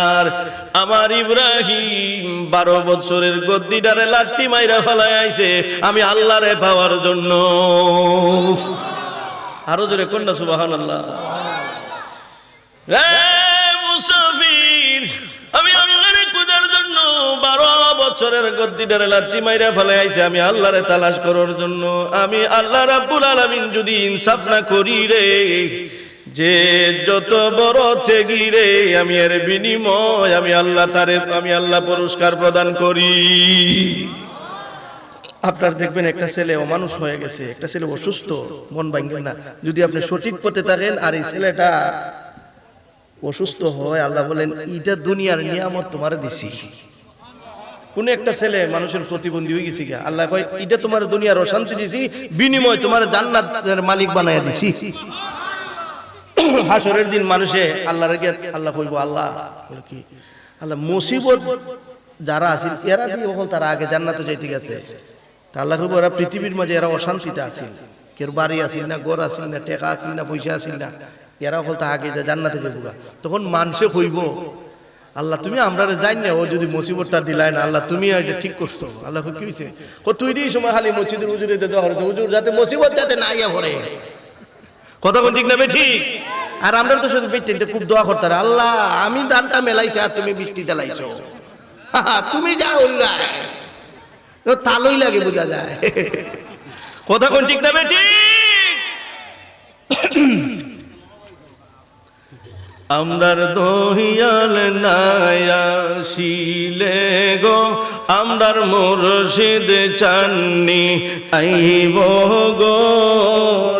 B: আর আমার ইব্রাহিম 12 বছরের গদ্দিটারে লাঠি মাইরা ফেলাই আইছে আমি আল্লাহরে পাওয়ার জন্য। আরো জোরে কোন না সুবহানাল্লাহ। রে মুসাফির, আমি আল্লাহরে খোঁজার জন্য 12 বছরের গদ্দিটারে লাঠি মাইরা ফেলাই আইছে আমি আল্লাহরে তালাশ করার জন্য। আমি আল্লাহ রাব্বুল আলামিন যদি ইনসাফ না করি রে, যে যত বড় ত্যাগী রে, আমি এর বিনিময় আমি আল্লাহ পুরস্কার প্রদান করি।
A: আপনার দেখবেন একটা ছেলে অমানুষ হয়ে গেছে, একটা ছেলে অসুস্থ, মন ভাঙবেন না। যদি আপনি সঠিক পথে থাকেন আর এই ছেলেটা অসুস্থ হয়, আল্লাহ বলেন এইটা দুনিয়ার নিয়ামত তোমার দিছি। কোন একটা ছেলে মানুষের প্রতিবন্ধী হয়ে গেছে, আল্লাহ কয় এটা তোমার দুনিয়ার অশান্তি দিছি, বিনিময় তোমার জান্নাতের মালিক বানায়া দিছি। হাসরের দিন মানুষে আল্লাহ কইব, আল্লাহ কি আল্লাহ মুসিবত যারা আছে এরা দিয়ে তারা আগে জান্নাতে যাইতে গেছে, তা আল্লাহ কইব এরা পৃথিবীর মাঝে এরা অশান্তিতে আছে, কেউ বাড়ি আসিল না, ঘর আসিল না, টেকা আসিল না, পয়সা আসিল না, এরা তা আগে জান্নাতে যাবো। তখন মানুষে কইব, আল্লাহ তুমি আমরা যাই না, ও যদি মুসিবতটা দিলাই না, আল্লাহ তুমি এটা ঠিক করছো। আল্লাহ কি হয়েছে? তুই দিয়ে সময় খালি মসজিদের হুজুরে দেওয়া হতো, হুজুর যাতে মুসিবত যাতে না ইয়া করে।
B: কথা কোন ঠিক না ঠিক?
A: আর আমরা তো শুধু বৃষ্টিতে খুব দোয়া করতে, আল্লাহ আমি ধানটা মেলাইছি আর তুমি বৃষ্টিতে লাইছো, তুমি যা উল্লাহ তালই লাগে বোঝা যায়।
B: কথা কোন ঠিক না ঠিক? আমরার দহিয়াল নায়াশিলে গো, আমরার মুর্শিদ চাননি আইব গো,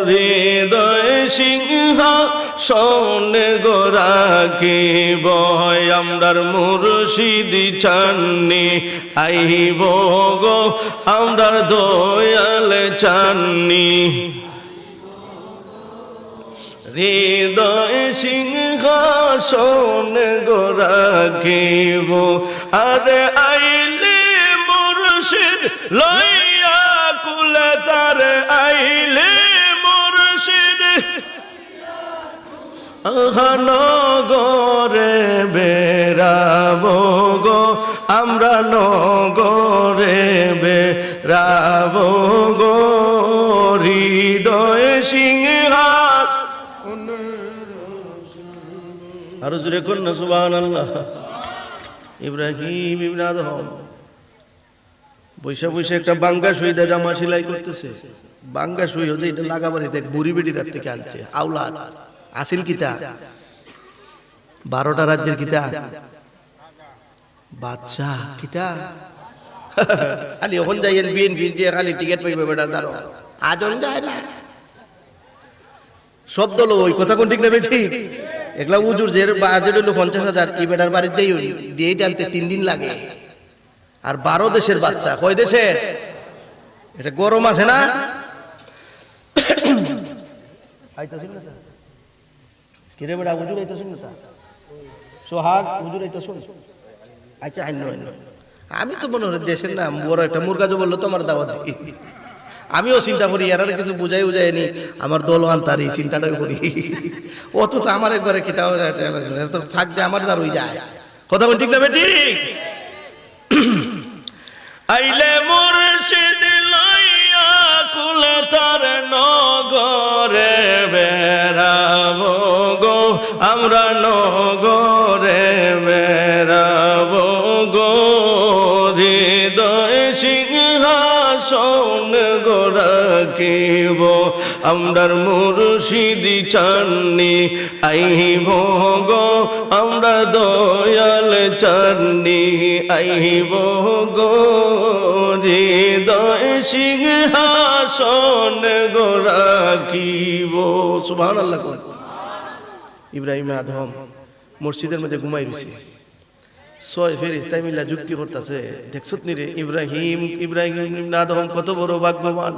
B: হৃদয় সিংহা শোনে গো রাখিব, আমরার মুর্শিদ চাননি আইব গো, আমরার দয়াল চাননি হৃদয় সিংহাসন গো রাখিব। আরে আইলে মুর্শিদ লইয়া কুলে তার, আইলে মুর্শিদ নগরে বেরাব গো, আমরা নগরে বেরাব গো, হৃদয় সিংহা। আরো জোরে কোন না সুবহানাল্লাহ। ইব্রাহিম ইবনে আদম বৈশা বৈশা একটা বাঙ্গা সুইদা জামা সেলাই করতেছে। বাঙ্গা সুই হতে এটা লাগাবাড়িতে বুড়ি বেড়ি রাত থেকে আনছে। আওলাদ আসিল কিতা 12টা রাজ্যের কিতা বাদশা কিতা খালি ওখান যাইয়েন বিএনপি যে খালি টিকিট পাইবে বেটার দ্বারা আজন যায় না। সব দল ওই কথা কোন ঠিক না ঠিক? একলা উজুর যে বাজেট হলো 50,000, এই বেটার বাড়িতেই ডেট আনতে 3 দিন লাগে। আর 12 দেশের বাচ্চা, কয় দেশের? এটা গরম আছে না? কিরে বেটা উজুর আইতাছ না? সোহাগ উজুর আইতাছ? আচ্ছা আইন
A: আমি তো মনে হয় দেশের নাম বড় একটা মুরগাজো বললো তো আমার দাওয়াত দিই। আমিও চিন্তা করি এরা কিছু বুঝাই নি আমার দলওয়ান তার এই চিন্তাটাই করি। অত তো আমার একবারে কিতাব তো ফাঁক দিয়ে আমার দাঁড় হয়ে যায়। কথা বল ঠিক না বেটি?
B: আইলে মুর্শিদ লইয়া কুলে তার নগরে বেড়াবো গো, আমরা নগরে বেড়াবো গো, হৃদয় সিংহাসন গো রাখিব, আমরার মুর্শিদি চান্নি আইব গো, আমরা দয়াল চান্নি আইব গো, হৃদয় সিংহাসন গো রাখিব।
A: সুবহানাল্লাহ। ইব্রাহিম আদম মসজিদের মধ্যে ঘুমাই রয়েছে, ছয় ফেরেশতা মিলা যুক্তি করতেছে, দেখছত নি রে ইব্রাহিম আদম কত বড় ভাগ্যবান।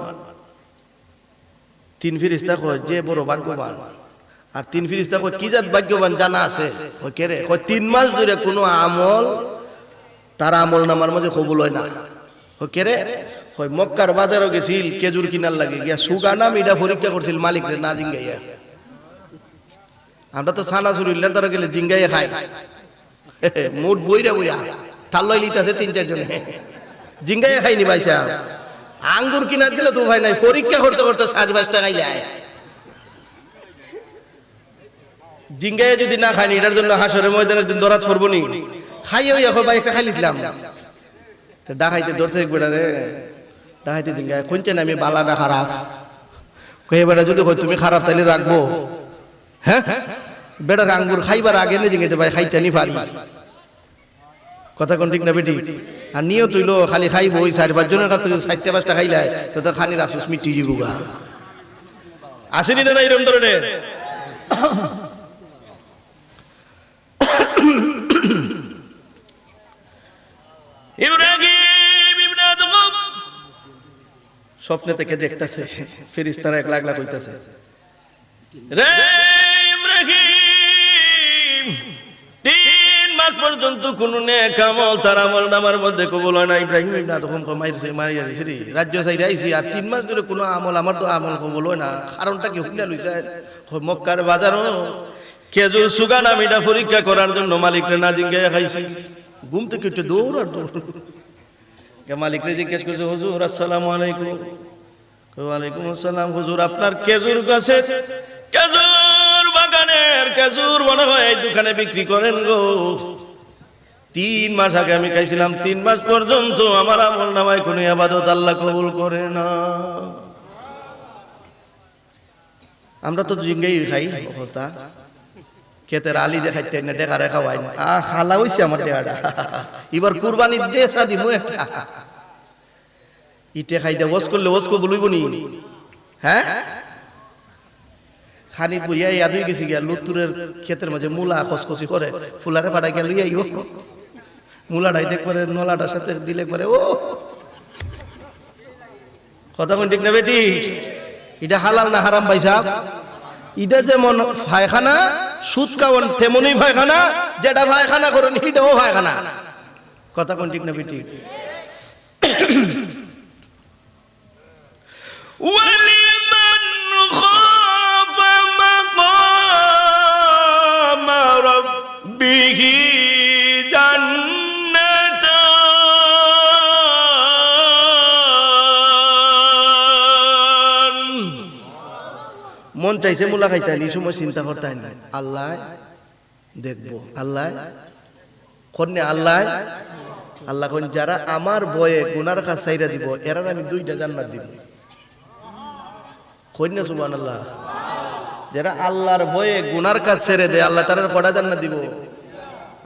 A: তিন ফেরেশতা কয় যে বড় ভাগ্যবান, আর তিন ফেরেশতা কয় কি জাত ভাগ্যবান জানা আছে? কয় কে রে? কয় 3 মাস ধরে কোনো আমল তার আমল নামার মাঝে কবুল হয় না। কয় কে রে? কয় মক্কার বাজারও গেছিল খেজুর কিনার লাগে, গিয়া সুগানা মিডা পরীক্ষা করছিল মালিক রে না জিঙ্গাইয়া। আমরা তো ছানা চুরিলেন তারা গেলে জিঙ্গাইয়া খাই, মুঠ বইরা বইরা ঠাল্লাই লিতাছে 3-4 জনে জিঙ্গাইয়া খাইনি ভাইসা। আঙ্গুর কিনা দিলে তো ভাই নাই, পরীক্ষা করতে করতে 7-5 টাকা খাইলে জিঙ্গাইয়া যদি না খাইনি এটার জন্য হাসরের ময়দানের দিন দরাত পড়বো নি। খাইয়ে ওই এখন ভাই একটা খাই লিখলাম, ডাকাইতে ধরছে এক বেটা রে, ডাকাইতে জিঙ্গায় কোনছে না আমি বালা না খারাপ। কয়ে বেটা যদি কই তুমি খারাপ তাইলে রাখবো? হ্যাঁ বেটার আঙ্গুর খাইবার আগে না জিঙ্গাইতে ভাই খাইতে নি পারি। কথা কোন ঠিক না বেটি? আর নিয়েও তুইলো খালি খাইবো ওই 4-5 জনের কাছ থেকে 4-5টা খাইলাই তো তো খানির আফসোস মিটি যাবুগা।
B: আসেনি না এরকম ধরনের? ইব্রাহিম ইবনে আদম
A: স্বপ্নে থেকে দেখতেছে ফেরেশতারা 1 লাখ লাখ হইতাছে,
B: রে ইব্রাহিম 3 মাস পর্যন্ত কোন নেক আমল তার আমল নামার মধ্যে কবুল হয় না।
A: ইব্রাহিম ইবনে আদম মারিয়া দিছে রে, রাজ্য চাইরা আইছি আর 3 মাস ধরে কোনো আমল আমার তো আমল কবুল হয় না। কারণটা কি হইনা লইছে? মক্কার বাজারও
B: খেজুর সুগানা মিঠা পরীক্ষা করার জন্য মালিকরে না জিজ্ঞাসা খাইছি।
A: ঘুম থেকে উঠে দৌড় আর দৌড় মালিকরে জিজ্ঞেস করছে, হুজুর আসসালামু আলাইকুম। ওয়ালাইকুম আসসালাম। হুজুর আপনার
B: খেজুর গাছে খেজুর বাগানের খেজুর মনে হয় এই দোকানে বিক্রি করেন গো।
A: 3 মাস আগে আমি খাইছিলাম, 3 মাস পর্যন্ত আমার আমল নামায় কোনো ইবাদত আল্লাহ কবুল করে না। আমরা তো জিঙ্গাই খাই বলতা, খেতের আলি দেখাইতে না দেখা রেখা হয় না। খালা হইছে আমার দেহাটা, এবার কুরবানি দেশা দিমু একটা। ইটে খাইতে ওয়াজ করলে ওয়াজ কো বলইব নি? হ্যাঁ খানিত বইয়া ইয়াদই গেছি গিয়া লুতুরের ক্ষেতের মাঝে মূলা খসখসি করে ফুলারে পাড়া গেল লইয়াইও মূলাটাই দেখবারে নলাটার সাথে দিলে করে ও কথা কোন ঠিক না বেটি? এটা হালাল না হারাম ভাই সাহেব? এটা যেমন পায়খানা সুদ খাওয়ান তেমনই পায়খানা, যেটা পায়খানা করেন এটাও পায়খানা। কথা কোন ঠিক না বেটি?
B: ولمن خاف مقام ربه جنتان।
A: মন চাইছে মুলা খাইতে এই সময় চিন্তা করতে না, আল্লাহ দেখবো, আল্লাহ কন্যা, আল্লাহ আল্লাহ কোন যারা আমার ভয়ে গুনার কাজ ছাইরা দিব এরা আমি 2টা জান্নাত দিব। কন্যা সুবহানাল্লাহ। যারা আল্লাহর ভয়ে গুনার কাজ ছেড়ে দেয় আল্লাহ তারা কটা জান্নাত দিব?